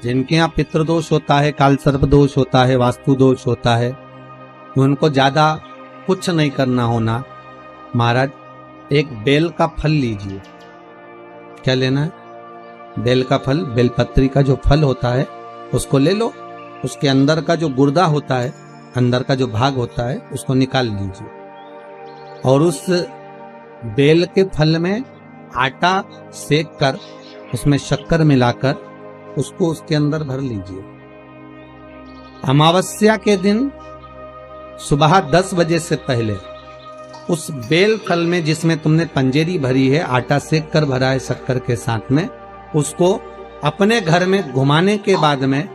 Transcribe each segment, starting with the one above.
जिनके यहाँ पितृदोष होता है, काल सर्प दोष होता है, वास्तु दोष होता है, उनको ज्यादा कुछ नहीं करना होना। महाराज एक बेल का फल लीजिए। क्या लेना है? बेल का फल, बेलपत्री का जो फल होता है उसको ले लो। उसके अंदर का जो गुर्दा होता है, अंदर का जो भाग होता है, उसको निकाल लीजिए और उस बेल के फल में आटा सेक कर उसमें शक्कर मिलाकर उसको उसके अंदर भर लीजिए। अमावस्या के दिन सुबह 10 बजे से पहले उस बेल फल में, जिसमें तुमने पंजेरी भरी है, आटा सेक कर भरा है शक्कर के साथ में, उसको अपने घर में घुमाने के बाद में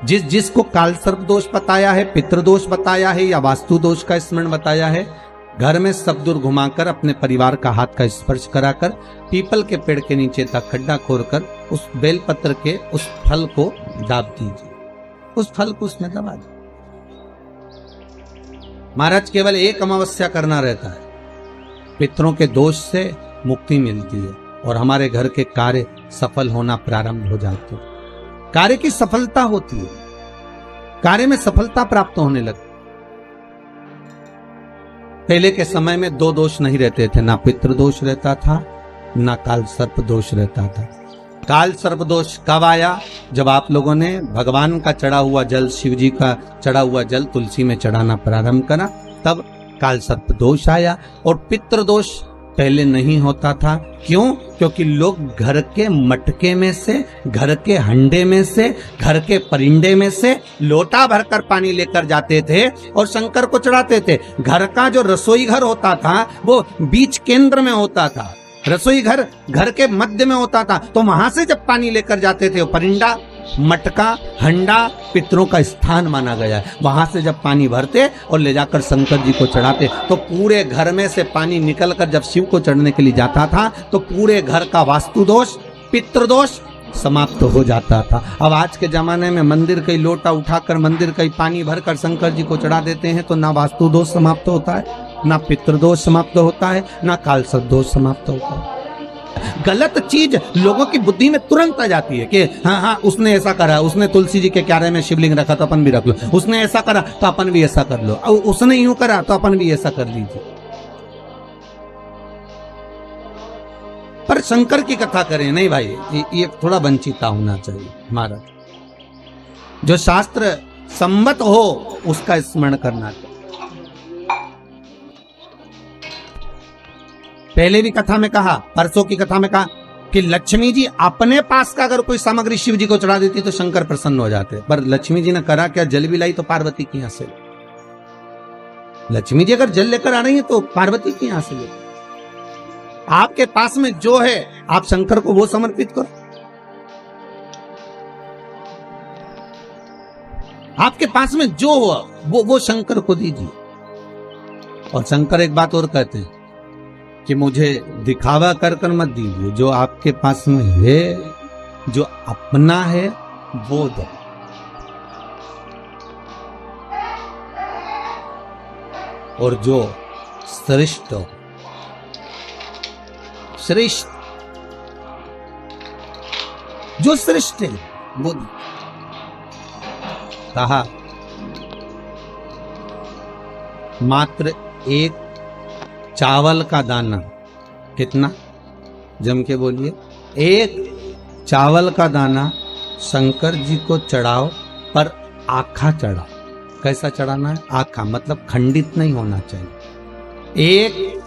जिसको काल सर्प दोष बताया है, पितृदोष बताया है या वास्तु दोष का स्मरण बताया है, घर में सब दूर घुमाकर अपने परिवार का हाथ का स्पर्श कराकर पीपल के पेड़ के नीचे तक खड्डा खोदकर उस बेलपत्र के उस फल को दाब दीजिए। उस फल को उसमें दबा दीजिए। महाराज केवल एक अमावस्या करना रहता है, पितरों के दोष से मुक्ति मिलती है और हमारे घर के कार्य सफल होना प्रारंभ हो जाते हैं। कार्य की सफलता होती है, कार्य में सफलता प्राप्त होने लगती। पहले के समय में 2 दोष नहीं रहते थे, ना पितृदोष रहता था, ना काल सर्प दोष रहता था। काल सर्प दोष कब आया? जब आप लोगों ने भगवान का चढ़ा हुआ जल, शिव जी का चढ़ा हुआ जल तुलसी में चढ़ाना प्रारंभ करा, तब काल सर्प दोष आया। और पितृदोष पहले नहीं होता था। क्यों? क्योंकि लोग घर के मटके में से, घर के हंडे में से, घर के परिंडे में से लोटा भरकर पानी लेकर जाते थे और शंकर को चढ़ाते थे। घर का जो रसोई घर होता था वो बीच केंद्र में होता था, रसोई घर घर के मध्य में होता था। तो वहां से जब पानी लेकर जाते थे, परिंडा, मटका, हंडा पितरों का स्थान माना गया है। वहां से जब पानी भरते और ले जाकर शंकर जी को चढ़ाते तो पूरे घर में से पानी निकलकर जब शिव को चढ़ने के लिए जाता था तो पूरे घर का वास्तु दोष, पितृदोष समाप्त हो जाता था। अब आज के जमाने में मंदिर का लोटा उठाकर मंदिर का पानी भरकर शंकर जी को चढ़ा देते हैं तो ना वास्तु दोष समाप्त होता है, ना पितृदोष समाप्त होता है, ना काल सर्प दोष समाप्त होता है। गलत चीज लोगों की बुद्धि में तुरंत आ जाती है कि हाँ उसने ऐसा करा, उसने तुलसी जी के क्यारे में शिवलिंग रखा तो अपन भी रख लो, उसने ऐसा करा तो अपन भी ऐसा कर लो, और उसने यूं करा तो अपन भी ऐसा कर लीजिए। पर शंकर की कथा करें नहीं भाई, ये थोड़ा वंचिता होना चाहिए। महाराज जो शास्त्र सम्मत हो उसका स्मरण करना चाहिए। पहले भी कथा में कहा, परसों की कथा में कहा कि लक्ष्मी जी अपने पास का अगर कोई सामग्री शिव जी को चढ़ा देती तो शंकर प्रसन्न हो जाते। पर लक्ष्मी जी ने करा क्या? जल भी लाई तो पार्वती की यहां से। लक्ष्मी जी अगर जल लेकर आ रही है तो पार्वती की यहां से ले। आपके पास में जो है आप शंकर को वो समर्पित करो। आपके पास में जो हुआ वो शंकर को दीजिए। और शंकर एक बात और कहते हैं कि मुझे दिखावा कर कर मत दीजिए, जो आपके पास में है, जो अपना है वो दो। और जो श्रेष्ठ हो, श्रेष्ठ जो श्रेष्ठ है वो दो। कहा मात्र एक चावल का दाना, कितना? जम के बोलिए। एक चावल का दाना शंकर जी को चढ़ाओ, पर आखा चढ़ाओ। कैसा चढ़ाना है? आखा, मतलब खंडित नहीं होना चाहिए। एक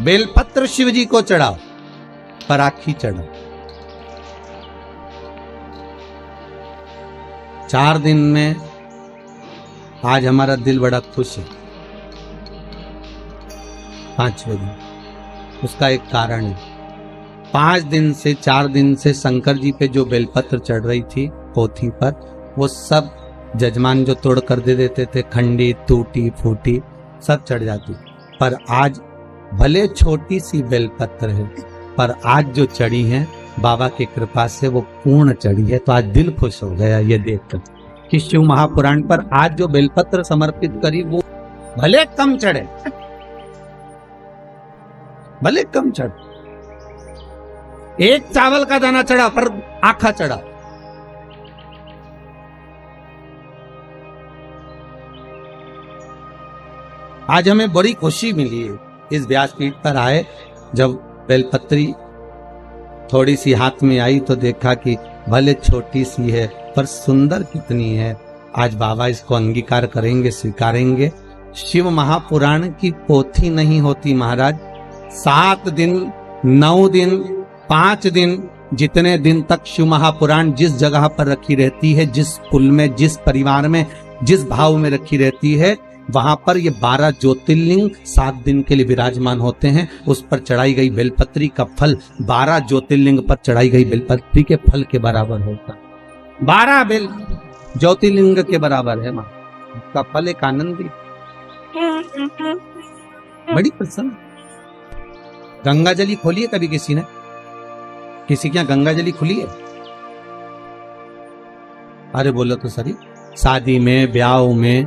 बेलपत्र शिव जी को चढ़ाओ, पर आखी चढ़ाओ। 4 दिन में आज हमारा दिल बड़ा खुश है। 5वें दिन उसका एक कारण है। 5 दिन से 4 दिन से शंकर जी पे जो बेलपत्र चढ़ रही थी पोथी पर, वो सब जजमान जो तोड़ कर दे देते थे, खंडी, टूटी फूटी सब चढ़ जाती। पर आज भले छोटी सी बेलपत्र है, पर आज जो चढ़ी है बाबा की कृपा से वो पूर्ण चढ़ी है। तो आज दिल खुश हो गया ये देखकर कि शिव महापुराण पर आज जो बेलपत्र समर्पित करी वो भले कम चढ़े, भले कम चढ़े, एक चावल का दाना चढ़ा पर आखा चढ़ा। आज हमें बड़ी खुशी मिली है इस व्यासपीठ पर आए, जब बेलपत्री थोड़ी सी हाथ में आई तो देखा कि भले छोटी सी है पर सुंदर कितनी है। आज बाबा इसको अंगीकार करेंगे, स्वीकारेंगे। शिव महापुराण की पोथी नहीं होती महाराज। 7 दिन, 9 दिन, 5 दिन, जितने दिन तक शिव महापुराण जिस जगह पर रखी रहती है, जिस कुल में, जिस परिवार में, जिस भाव में रखी रहती है, वहां पर ये 12 ज्योतिर्लिंग 7 दिन के लिए विराजमान होते हैं। उस पर चढ़ाई गई बेलपत्री का फल 12 ज्योतिर्लिंग पर चढ़ाई गई बेलपत्री के फल के बराबर होता है। 12 बेल ज्योतिर्लिंग के बराबर है मां का फल। एक आनंदी, बड़ी प्रसन्न। गंगा जली खोली है कभी किसी ने? किसी के यहाँ गंगा जली खुली है? अरे बोलो तो सही। शादी में, ब्याह में,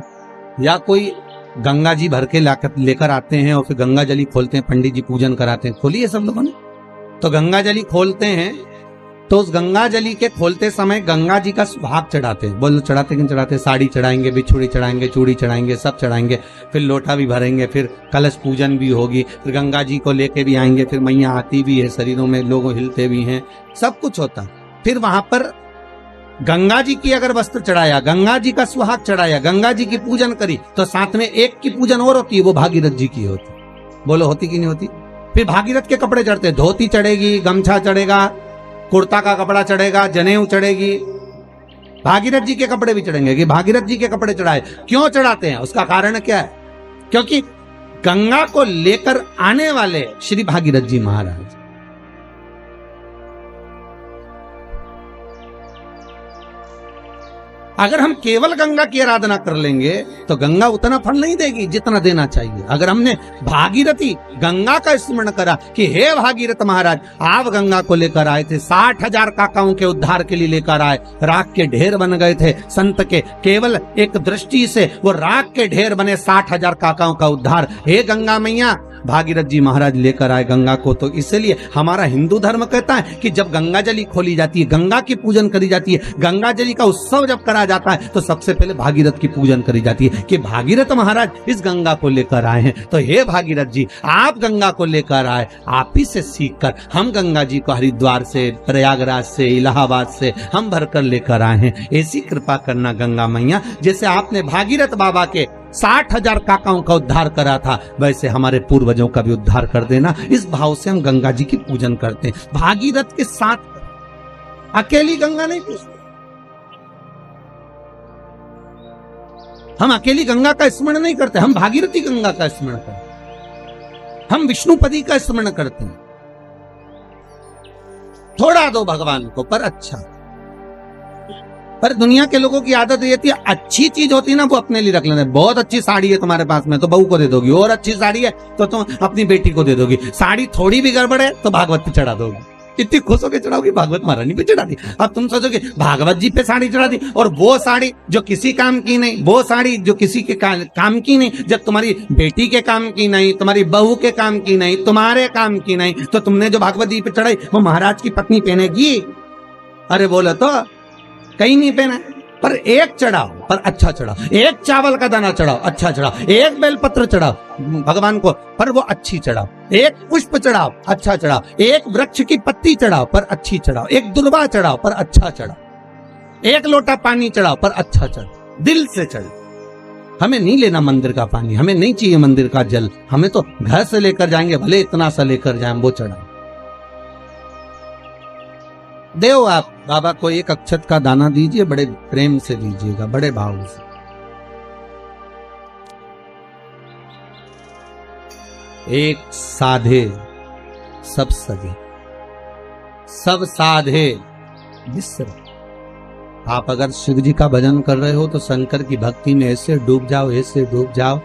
या कोई गंगा जी भर के लेकर आते हैं और फिर गंगा जली खोलते हैं, पंडित जी पूजन कराते हैं। खोली है सब लोगों ने? तो गंगा जली खोलते हैं तो उस गंगा जली के खोलते समय गंगा जी का सुहाग चढ़ाते हैं। बोलो चढ़ाते कि चढ़ाते? साड़ी चढ़ाएंगे, बिछुड़ी चढ़ाएंगे, चूड़ी चढ़ाएंगे, सब चढ़ाएंगे। फिर लोटा भी भरेंगे, फिर कलश पूजन भी होगी, फिर गंगा जी को लेके भी आएंगे, फिर मैया आती भी है, शरीरों में लोग हिलते भी हैं, सब कुछ होता। फिर वहां पर गंगा जी की अगर वस्त्र चढ़ाया, गंगा जी का सुहाग चढ़ाया, गंगा जी की पूजन करी, तो साथ में एक की पूजन और होती है, वो भागीरथ जी की होती। बोलो होती कि नहीं होती? फिर भागीरथ के कपड़े चढ़ते, धोती चढ़ेगी, गमछा चढ़ेगा, कुर्ता का कपड़ा चढ़ेगा, जनेऊ चढ़ेगी, भागीरथ जी के कपड़े भी चढ़ेंगे। कि भागीरथ जी के कपड़े चढ़ाए, क्यों चढ़ाते हैं? उसका कारण क्या है? क्योंकि गंगा को लेकर आने वाले श्री भागीरथ जी महाराज। अगर हम केवल गंगा की आराधना कर लेंगे तो गंगा उतना फल नहीं देगी जितना देना चाहिए। अगर हमने भागीरथी गंगा का स्मरण करा कि हे भागीरथ महाराज, आप गंगा को लेकर आए थे, 60,000 काकाओं के उद्धार के लिए लेकर आए, राख के ढेर बन गए थे संत के, केवल एक दृष्टि से वो राख के ढेर बने 60,000 काकाओं का उद्धार। हे गंगा मैया, भागीरथ जी महाराज लेकर आए गंगा को। तो इसलिए हमारा हिंदू धर्म कहता है कि जब गंगा जली खोली जाती है, गंगा की पूजन करी जाती है, गंगा जली का उत्सव जब करा जाता है, तो सबसे पहले भागीरथ की पूजन करी जाती है कि भागीरथ महाराज इस गंगा को लेकर आए हैं। तो हे भागीरथ जी, आप गंगा को लेकर आए, आप ही से सीखकर हम गंगा जी को हरिद्वार से, प्रयागराज से, इलाहाबाद से हम भरकर लेकर आए हैं। ऐसी कृपा करना गंगा मैया, जैसे आपने भागीरथ बाबा के 60,000 काकाओं का उद्धार करा था, वैसे हमारे पूर्वजों का भी उद्धार कर देना। इस भाव से हम गंगा जी की पूजन करते हैं, भागीरथ के साथ। अकेली गंगा नहीं पूजते हम, अकेली गंगा का स्मरण नहीं करते, हम भागीरथी गंगा का स्मरण करते हैं, हम विष्णुपदी का स्मरण करते हैं। थोड़ा दो भगवान को, पर अच्छा। पर दुनिया के लोगों की आदत ये थी, अच्छी चीज होती है ना वो अपने लिए रख लेना। बहुत अच्छी साड़ी है तुम्हारे पास में तो बहू को दे दोगी, और अच्छी साड़ी है तो तुम अपनी बेटी को दे दोगी। साड़ी थोड़ी भी गड़बड़ है तो भागवत पे चढ़ा दोगी, इतनी खुश होकर चढ़ाओगी, भागवत महारानी पे चढ़ा दी। अब तुम सोचोगे भागवत जी पे साड़ी चढ़ा दी, और वो साड़ी जो किसी काम की नहीं, वो साड़ी जो किसी के काम की नहीं, जब तुम्हारी बेटी के काम की नहीं, तुम्हारी बहू के काम की नहीं, तुम्हारे काम की नहीं, तो तुमने जो भागवत जी पे चढ़ाई वो महाराज की पत्नी पहनेगी? अरे बोलो तो कहीं नहीं पहना। पर एक चढ़ाओ, पर अच्छा चढ़ाओ, एक चावल का दाना चढ़ाओ, अच्छा चढ़ाओ, एक बेलपत्र चढ़ाओ भगवान को, पर वो अच्छी चढ़ाओ, एक पुष्प चढ़ाओ, अच्छा चढ़ाओ, एक वृक्ष की पत्ती चढ़ाओ, पर अच्छी चढ़ाओ, एक दुर्वा चढ़ाओ, पर अच्छा चढ़ाओ, एक लोटा पानी चढ़ाओ, पर अच्छा चढ़ाओ, दिल से चढ़ाओ। हमें नहीं लेना मंदिर का पानी, हमें नहीं चाहिए मंदिर का जल, हमें तो घर से लेकर जाएंगे, भले इतना सा लेकर जाए, वो चढ़ाओ। देव आप बाबा को एक अक्षत का दाना दीजिए, बड़े प्रेम से दीजिएगा, बड़े भाव से। एक साधे सब सगे, सब साधे विश्र। आप अगर शिव जी का भजन कर रहे हो तो शंकर की भक्ति में ऐसे डूब जाओ, ऐसे डूब जाओ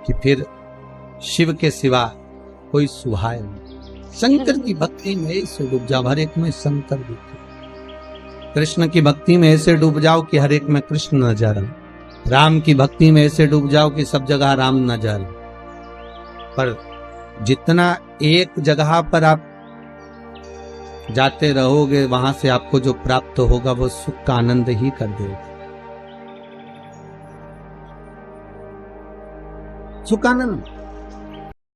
कि फिर शिव के सिवा कोई सुहाए नहीं। शंकर की भक्ति में ऐसे डूब जाओ, हर एक में शंकर दिखे। कृष्ण की भक्ति में ऐसे डूब जाओ कि हर एक में कृष्ण नजर आए। राम की भक्ति में ऐसे डूब जाओ कि सब जगह राम नजर आए। पर जितना एक जगह पर आप जाते रहोगे, वहां से आपको जो प्राप्त होगा वो सुख का आनंद ही कर देगा। सुखानंद